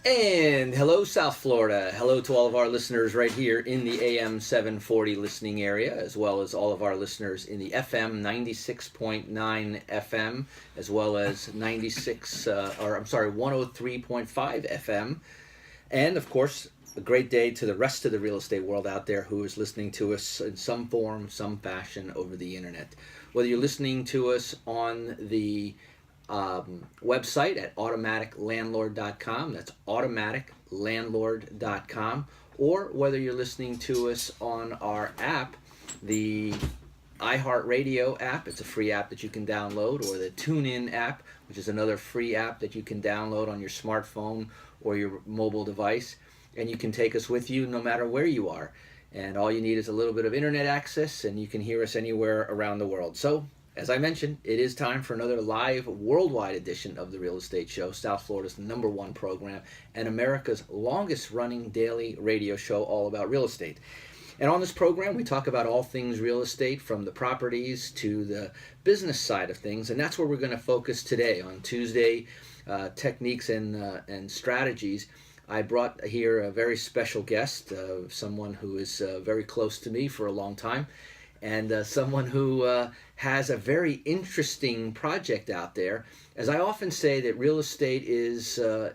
And hello, South Florida. Hello to all of our listeners right here in the AM 740 listening area, as well as all of our listeners in the FM 96.9 FM, as well as 103.5 FM. And of course, a great day to the rest of the real estate world out there who is listening to us in some form, some fashion over the internet. Whether you're listening to us on the website at automaticlandlord.com. That's automaticlandlord.com. Or whether you're listening to us on our app, the iHeartRadio app. It's a free app that you can download, or the TuneIn app, which is another free app that you can download on your smartphone or your mobile device. And you can take us with you no matter where you are. And all you need is a little bit of internet access, and you can hear us anywhere around the world. So, as I mentioned, it is time for another live worldwide edition of the Real Estate Show, South Florida's #1 program and America's longest running daily radio show all about real estate. And on this program, we talk about all things real estate, from the properties to the business side of things. And that's where we're going to focus today on Tuesday, techniques and strategies. I brought here a very special guest, someone who is very close to me for a long time, and someone who has a very interesting project out there. As I often say, that real estate is a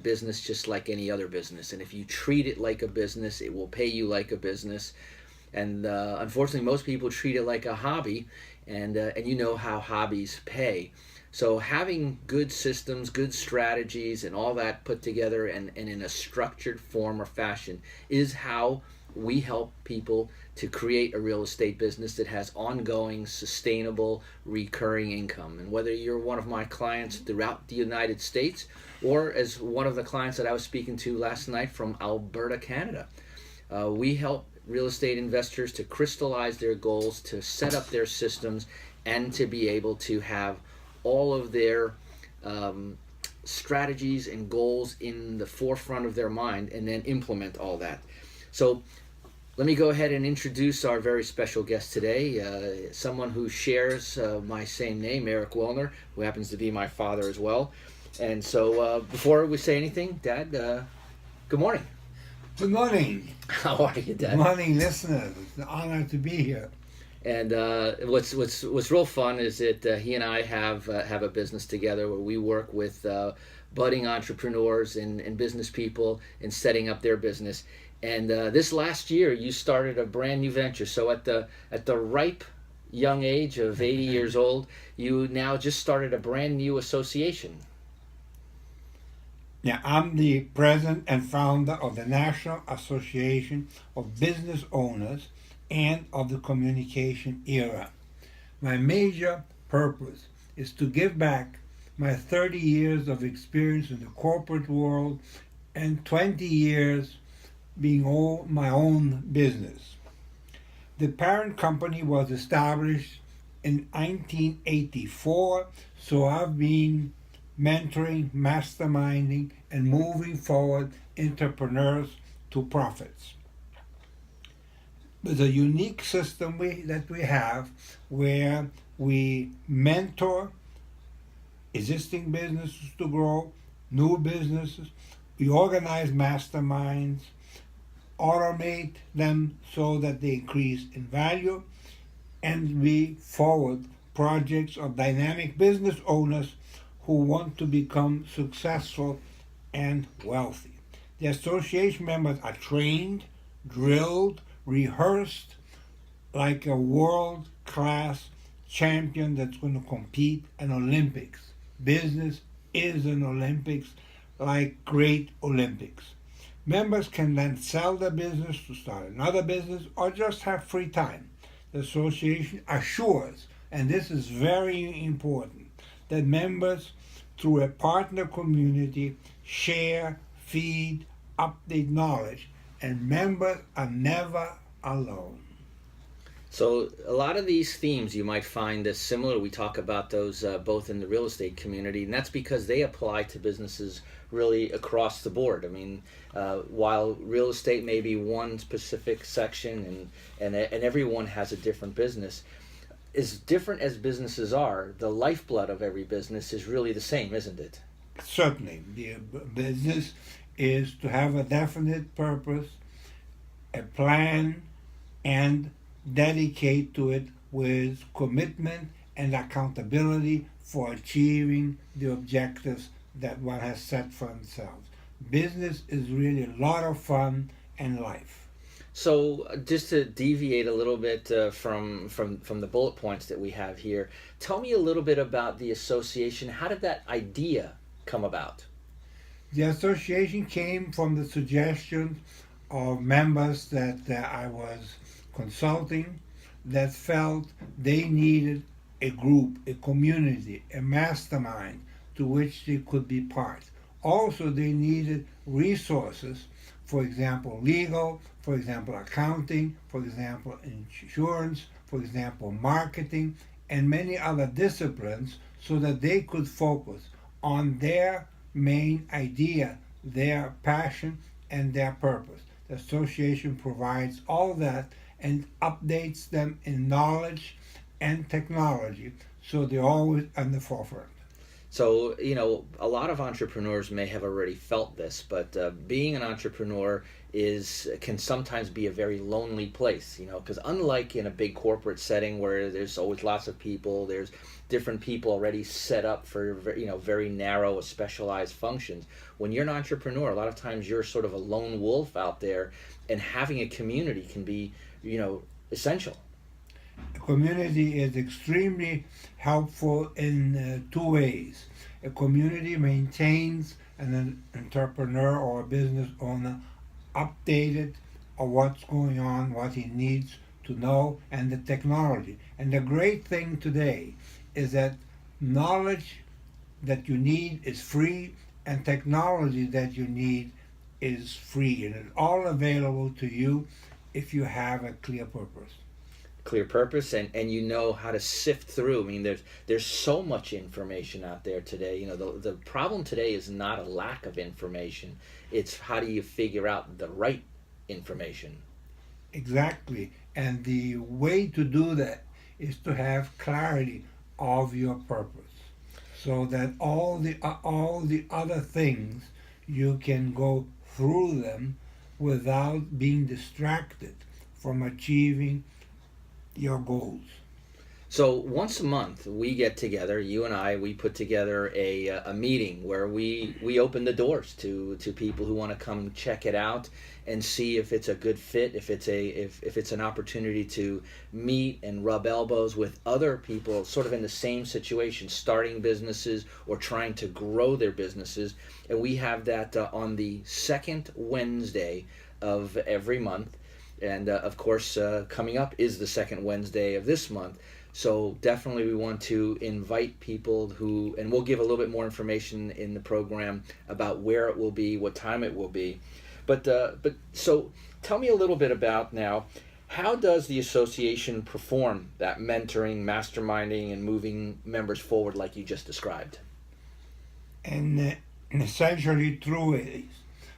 business just like any other business, and if you treat it like a business, it will pay you like a business. And unfortunately, most people treat it like a hobby, and you know how hobbies pay. So having good systems, good strategies, and all that put together and in a structured form or fashion is how we help people to create a real estate business that has ongoing, sustainable, recurring income. And whether you're one of my clients throughout the United States, or as one of the clients that I was speaking to last night from Alberta, Canada, we help real estate investors to crystallize their goals, to set up their systems, and to be able to have all of their strategies and goals in the forefront of their mind, and then implement all that. So let me go ahead and introduce our very special guest today, someone who shares my same name, Erich Willner, who happens to be my father as well. And so before we say anything, Dad, good morning. Good morning. How are you, Dad? Good morning, listeners. It's an honor to be here. And what's real fun is that he and I have a business together where we work with budding entrepreneurs and business people in setting up their business. And this last year, you started a brand new venture. So at the ripe young age of 80 years old, you now just started a brand new association. Yeah, I'm the president and founder of the National Association of Business Owners and of the Communication Era. My major purpose is to give back my 30 years of experience in the corporate world and 20 years being my own business. The parent company was established in 1984, so I've been mentoring, masterminding, and moving forward entrepreneurs to profits. There's a unique system that we have where we mentor existing businesses to grow, new businesses. We organize masterminds, automate them so that they increase in value, and we forward projects of dynamic business owners who want to become successful and wealthy. The association members are trained, drilled, rehearsed like a world-class champion that's going to compete in Olympics. Business is an Olympics, like great Olympics. Members can then sell their business to start another business or just have free time. The association assures, and this is very important, that members through a partner community share, feed, update knowledge, and members are never alone. So a lot of these themes you might find as similar. We talk about those both in the real estate community, and that's because they apply to businesses really across the board. I mean, while real estate may be one specific section and everyone has a different business, as different as businesses are, the lifeblood of every business is really the same, isn't it? Certainly, the business is to have a definite purpose, a plan, and dedicate to it with commitment and accountability for achieving the objectives that one has set for themselves. Business is really a lot of fun and life. So, just to deviate a little bit from the bullet points that we have here, tell me a little bit about the association. How did that idea come about? The association came from the suggestions of members that I was consulting that felt they needed a group, a community, a mastermind to which they could be part. Also, they needed resources, for example, legal, for example, accounting, for example, insurance, for example, marketing, and many other disciplines so that they could focus on their main idea, their passion, and their purpose. The association provides all that and updates them in knowledge and technology so they're always on the forefront. So, a lot of entrepreneurs may have already felt this, but being an entrepreneur can sometimes be a very lonely place, because unlike in a big corporate setting where there's always lots of people, there's different people already set up for, very narrow, specialized functions. When you're an entrepreneur, a lot of times you're sort of a lone wolf out there, and having a community can be, essential. A community is extremely helpful in two ways. A community maintains an entrepreneur or a business owner updated on what's going on, what he needs to know, and the technology. And the great thing today is that knowledge that you need is free, and technology that you need is free, and it's all available to you if you have a clear purpose. Clear purpose, and you know how to sift through. I mean, there's so much information out there today. The problem today is not a lack of information, it's how do you figure out the right information. Exactly. And the way to do that is to have clarity of your purpose so that all the other things you can go through them without being distracted from achieving your goals. So once a month we get together, you and I, we put together a meeting where we open the doors to people who want to come check it out and see if it's a good fit, if it's an opportunity to meet and rub elbows with other people sort of in the same situation, starting businesses or trying to grow their businesses. And we have that on the second Wednesday of every month. And of course, coming up is the second Wednesday of this month. So definitely we want to invite people and we'll give a little bit more information in the program about where it will be, what time it will be. But so tell me a little bit about now, how does the association perform that mentoring, masterminding, and moving members forward like you just described? And essentially through ways.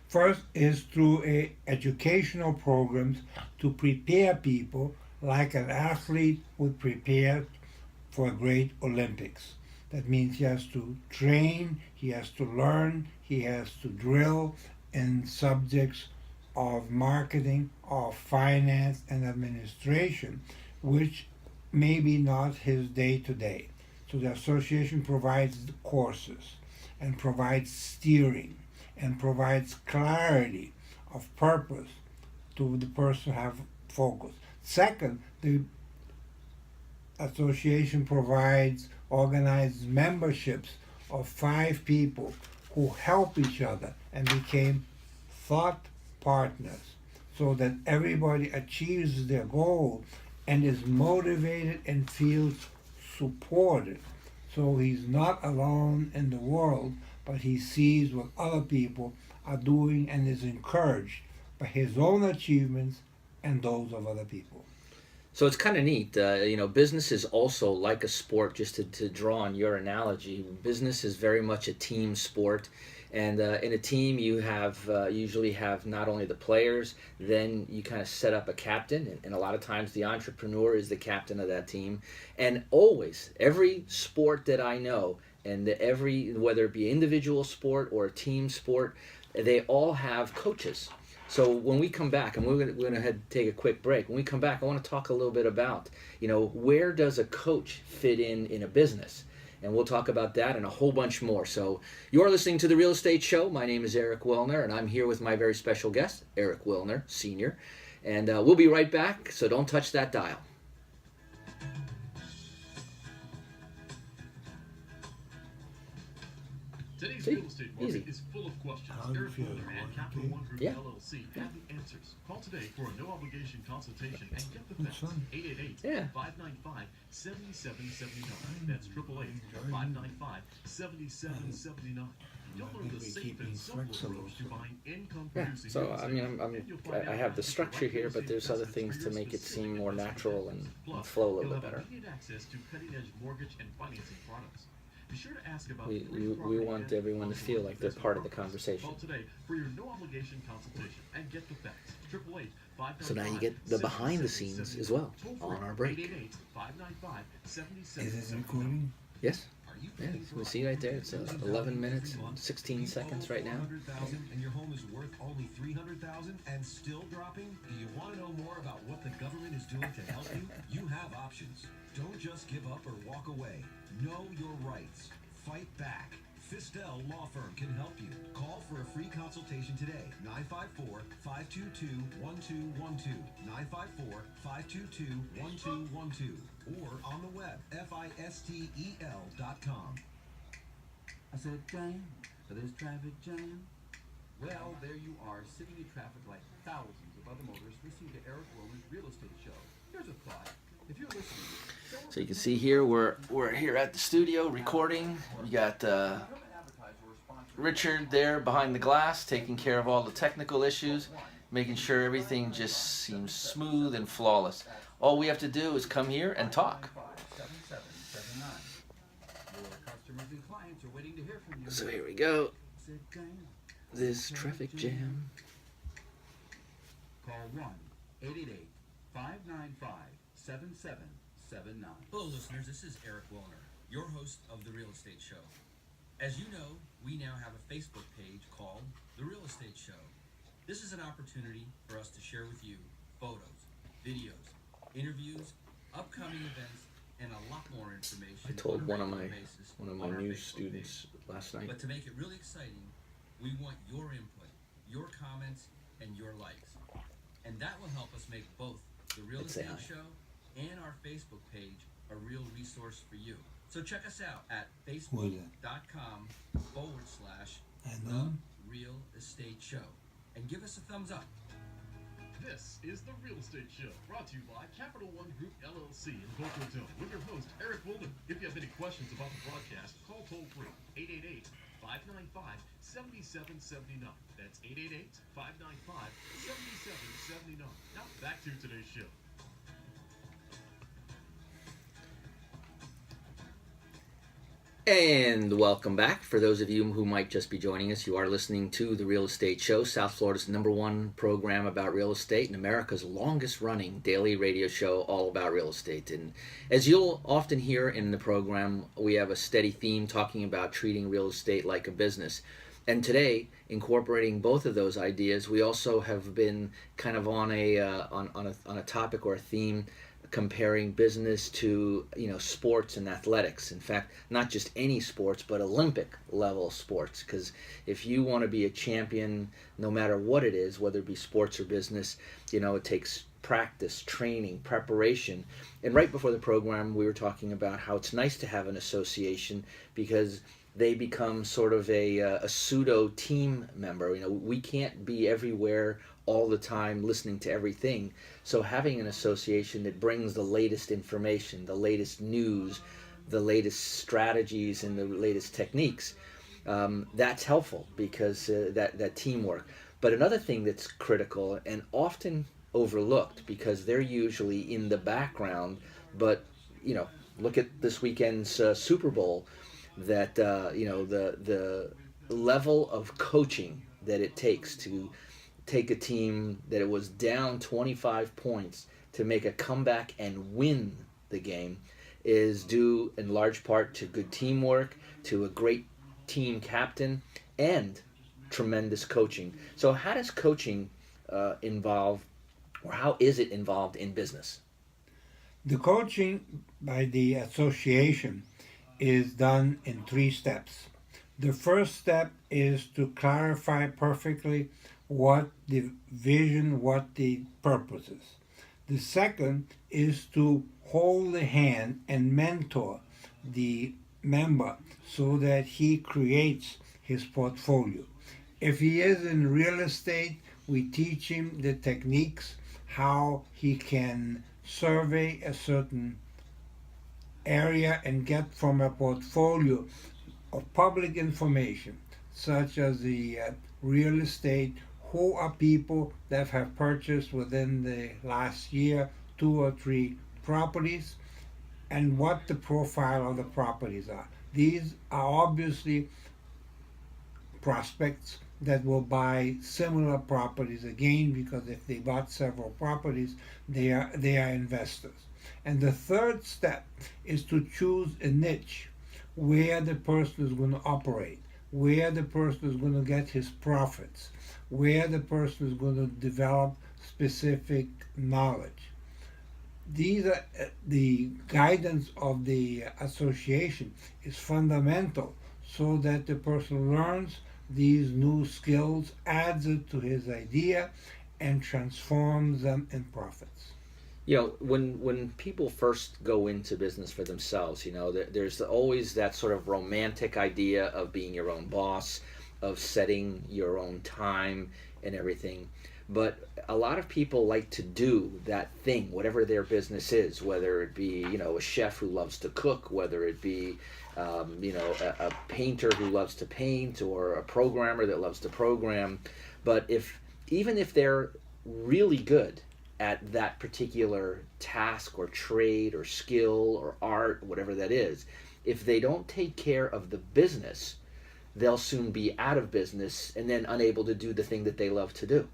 First is through educational programs to prepare people like an athlete would prepare for a great Olympics. That means he has to train, he has to learn, he has to drill in subjects of marketing, of finance, and administration, which may be not his day to day. So the association provides the courses and provides steering and provides clarity of purpose to the person have focus. Second, the association provides organized memberships of 5 people who help each other and became thought partners so that everybody achieves their goal and is motivated and feels supported. So he's not alone in the world, but he sees what other people are doing and is encouraged by his own achievements and those of other people. So it's kind of neat. Business is also like a sport, just to draw on your analogy. Business is very much a team sport. And in a team, you usually have not only the players, then you kind of set up a captain. And a lot of times the entrepreneur is the captain of that team. And always, every sport that I know, and whether it be individual sport or a team sport, they all have coaches. So when we come back, and we're going to take a quick break. When we come back, I want to talk a little bit about, where does a coach fit in a business? And we'll talk about that and a whole bunch more. So you're listening to The Real Estate Show. My name is Erich Willner, and I'm here with my very special guest, Erich Willner, Sr. And we'll be right back, so don't touch that dial. Today's real estate market is full of questions. Erich Willner and Capital One Group LLC have the answers. Call today for a no-obligation consultation and get the facts. 888-595-7779. That's 888-595-7779. You'll learn the safe and simple approach to buying income-producing So I have the structure here, but there's other things to make it seem more natural and flow a little bit better. Immediate access to cutting-edge mortgage and financing products. Be sure to ask about We want everyone to feel like they're part of the conversation. Call today for your no-obligation consultation and get the facts. 888-595-7779. So now you get the behind the scenes as well on our break. 888-595-7779. Is this recording? Yes. Yeah, we see right there. It's 11 minutes and 16 seconds right now. And your home is worth only $300,000 and still dropping? Do you want to know more about what the government is doing to help you? You have options. Don't just give up or walk away. Know your rights. Fight back. Fistel Law Firm can help you. Call for a free consultation today. 954-522-1212. 954-522-1212. Or on the web, fistel.com. I said, jam, this traffic jam. Well, there you are, sitting in traffic like thousands of other motorists listening to Erich Willner's Real Estate Show. Here's a thought. If you're listening... So you can see here, we're here at the studio recording. We got Richard there behind the glass taking care of all the technical issues, making sure everything just seems smooth and flawless. All we have to do is come here and talk. So here we go. This traffic jam. Call 1-888-595-7779. Hello listeners, this is Erich Willner, your host of The Real Estate Show. As you know, we now have a Facebook page called The Real Estate Show. This is an opportunity for us to share with you photos, videos, interviews, upcoming events, and a lot more information. I told on a one of regular my basis new on our Facebook students page. last night. But to make it really exciting, we want your input, your comments, and your likes. And that will help us make both The Real Let's say Estate hi. Show and our Facebook page a real resource for you. So check us out at facebook.com/The Real Estate Show and give us a thumbs up. This is The Real Estate Show, brought to you by Capital One Group LLC in Boca Raton with your host, Erich Willner. If you have any questions about the broadcast, call toll-free, 888-595-7779. That's 888-595-7779. Now, back to today's show. And welcome back. For those of you who might just be joining us, you are listening to The Real Estate Show, South Florida's #1 program about real estate and America's longest running daily radio show all about real estate. And as you'll often hear in the program, we have a steady theme talking about treating real estate like a business. And today, incorporating both of those ideas, we also have been kind of on a topic or a theme comparing business to sports and athletics. In fact, not just any sports, but Olympic level sports. Because if you want to be a champion, no matter what it is, whether it be sports or business, it takes practice, training, preparation. And right before the program, we were talking about how it's nice to have an association because they become sort of a pseudo team member. We can't be everywhere all the time listening to everything. So having an association that brings the latest information, the latest news, the latest strategies, and the latest techniques, that's helpful because that teamwork. But another thing that's critical and often overlooked because they're usually in the background, but look at this weekend's Super Bowl, that the level of coaching that it takes to take a team that it was down 25 points to make a comeback and win the game is due in large part to good teamwork, to a great team captain and tremendous coaching. So how does coaching involve, or how is it involved in business? The coaching by the association is done in 3 steps. The first step is to clarify perfectly what the vision, what the purpose is. The second is to hold the hand and mentor the member so that he creates his portfolio. If he is in real estate, we teach him the techniques, how he can survey a certain area and get from a portfolio of public information, such as the real estate, who are people that have purchased within the last year 2 or 3 properties, and what the profile of the properties are. These are obviously prospects that will buy similar properties again, because if they bought several properties, they are investors. And the third step is to choose a niche where the person is going to operate, where the person is going to get his profits, where the person is going to develop specific knowledge. These are the guidance of the association is fundamental, so that the person learns these new skills, adds it to his idea, and transforms them in profits. You know, when people first go into business for themselves, there's always that sort of romantic idea of being your own boss, of setting your own time and everything. But a lot of people like to do that thing, whatever their business is, whether it be, a chef who loves to cook, whether it be, a painter who loves to paint, or a programmer that loves to program. But even if they're really good at that particular task or trade or skill or art, whatever that is, if they don't take care of the business, they'll soon be out of business and then unable to do the thing that they love to do.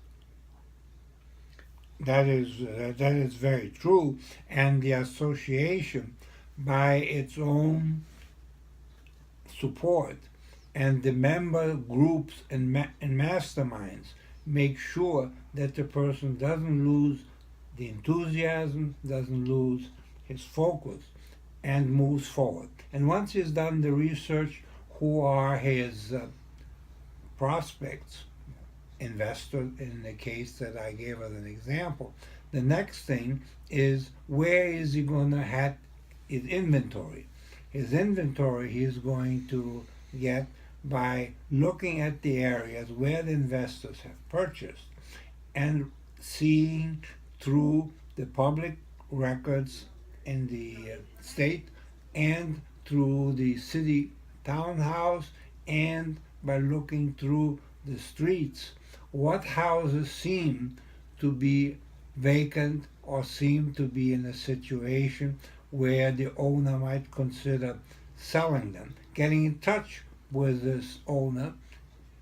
That is very true, and the association, by its own support, and the member groups and masterminds, make sure that the person doesn't lose the enthusiasm, doesn't lose his focus, and moves forward. And once he's done the research, who are his prospects, investors in the case that I gave as an example, the next thing is, where is he going to have his inventory? His inventory he is going to get by looking at the areas where the investors have purchased and seeing through the public records in the state and through the city townhouse, and by looking through the streets, what houses seem to be vacant or seem to be in a situation where the owner might consider selling them. Getting in touch with this owner,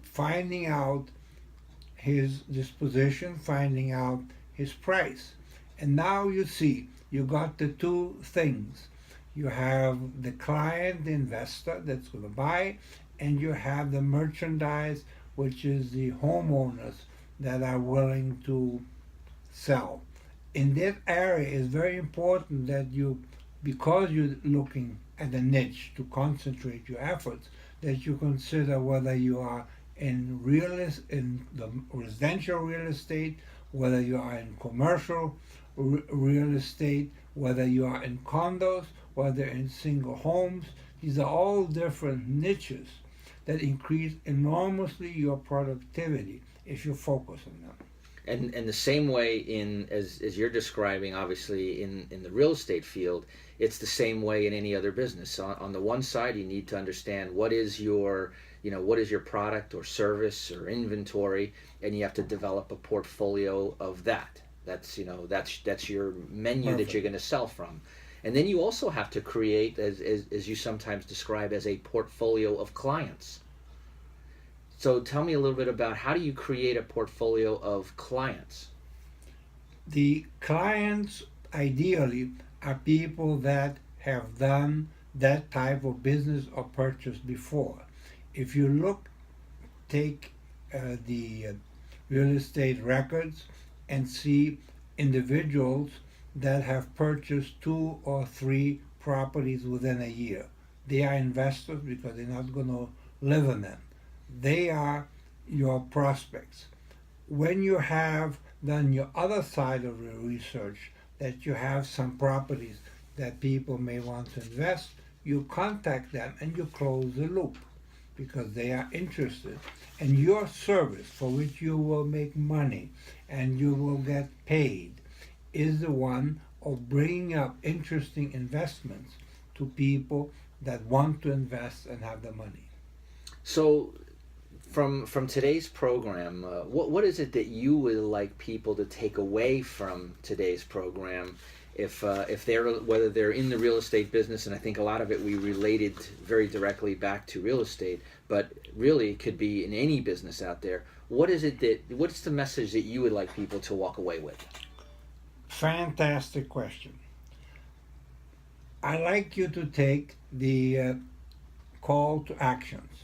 finding out his disposition, finding out his price. And now you see, you got the two things. You have the client, the investor that's going to buy, and you have the merchandise, which is the homeowners that are willing to sell. In that area, it's very important that you, because you're looking at a niche to concentrate your efforts, that you consider whether you are in the residential real estate, whether you are in commercial real estate, whether you are in condos, whether in single homes. These are all different niches that increase enormously your productivity if you focus on them. And the same way as you're describing, obviously in the real estate field, it's the same way in any other business. On the one side, you need to understand what is your product or service or inventory, and you have to develop a portfolio of that. That's your menu. Perfect. That you're going to sell from. And then you also have to create, as you sometimes describe, as a portfolio of clients. So tell me a little bit about, how do you create a portfolio of clients? The clients ideally are people that have done that type of business or purchase before. If you take the real estate records and see individuals that have purchased 2 or 3 properties within a year. They are investors because they're not going to live in them. They are your prospects. When you have done your other side of the research, that you have some properties that people may want to invest, you contact them and you close the loop because they are interested. And your service, for which you will make money and you will get paid, is the one of bringing up interesting investments to people that want to invest and have the money. So, from today's program, what is it that you would like people to take away from today's program? If they're, whether they're in the real estate business, and I think a lot of it we related very directly back to real estate, but really it could be in any business out there. What's the message that you would like people to walk away with? Fantastic question. I like you to take the call to actions.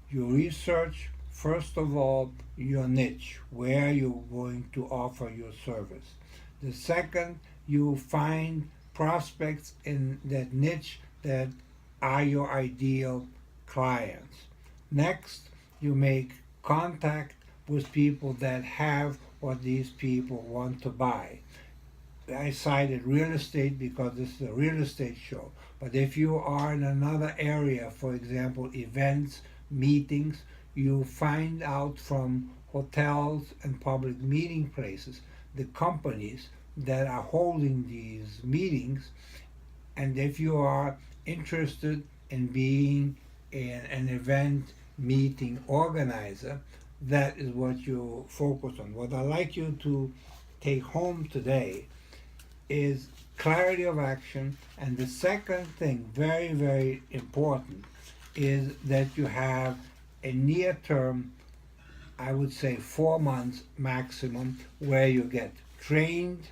You research, first of all, your niche, where you're going to offer your service. The second, you find prospects in that niche that are your ideal clients. Next, you make contact with people that have what these people want to buy. I cited real estate because this is a real estate show. But if you are in another area, for example, events, meetings, you find out from hotels and public meeting places the companies that are holding these meetings. And if you are interested in being an event meeting organizer, that is what you focus on. What I'd like you to take home today is clarity of action, and the second thing, very, very important, is that you have a near term, I would say 4 months maximum, where you get trained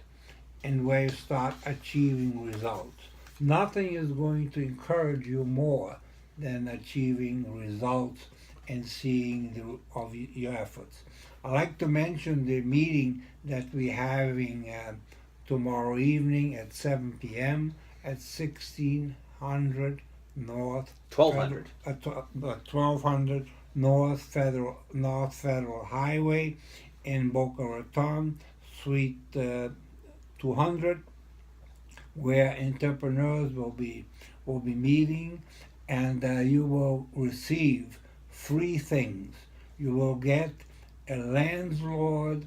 and where you start achieving results. Nothing is going to encourage you more than achieving results and seeing of your efforts. I'd like to mention the meeting that we're having tomorrow evening at 7 p.m. at 1600 North 1200 North Federal Highway in Boca Raton, Suite 200, where entrepreneurs will be meeting, and you will receive 3 things. You will get a landlord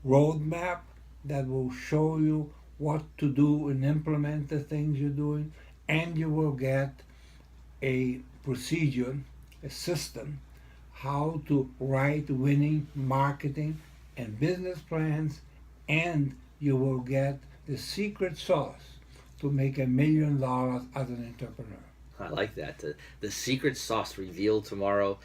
roadmap that will show you what to do and implement the things you're doing, and you will get a procedure, a system, how to write winning marketing and business plans, and you will get the secret sauce to make $1 million as an entrepreneur. I like that. The secret sauce revealed tomorrow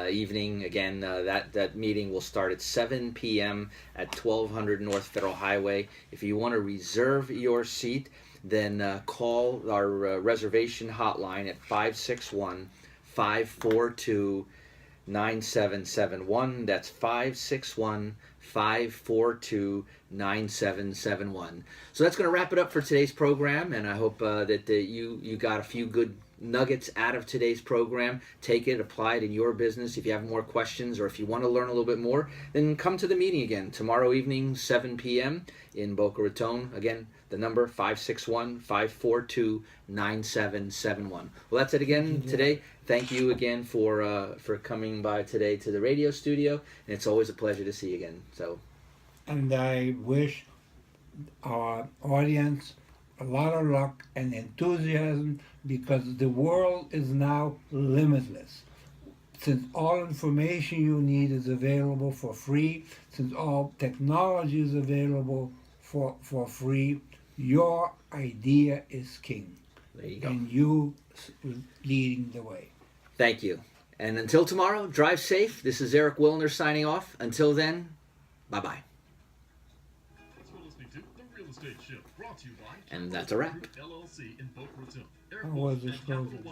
evening. Again, that meeting will start at 7 p.m. at 1200 North Federal Highway. If you want to reserve your seat, then call our reservation hotline at 561-542-9771. That's 561-542-9771. So that's going to wrap it up for today's program, and I hope that you got a few good nuggets out of today's program. Take it, apply it in your business. If you have more questions or if you want to learn a little bit more, then come to the meeting again tomorrow evening, 7 p.m. in Boca Raton. Again, the number 561-542-9771. Well, that's it again today. Thank you again for coming by today to the radio studio, and it's always a pleasure to see you again. And I wish our audience a lot of luck and enthusiasm, because the world is now limitless. Since all information you need is available for free, since all technology is available for free, your idea is king. There you go. And you leading the way. Thank you. And until tomorrow, drive safe. This is Erich Willner signing off. Until then, bye-bye. Thanks for listening to The Real Estate Show, brought to you by And that's a wrap. LLC in Boca Raton. Eric I was Willner at disclosing. Capital One.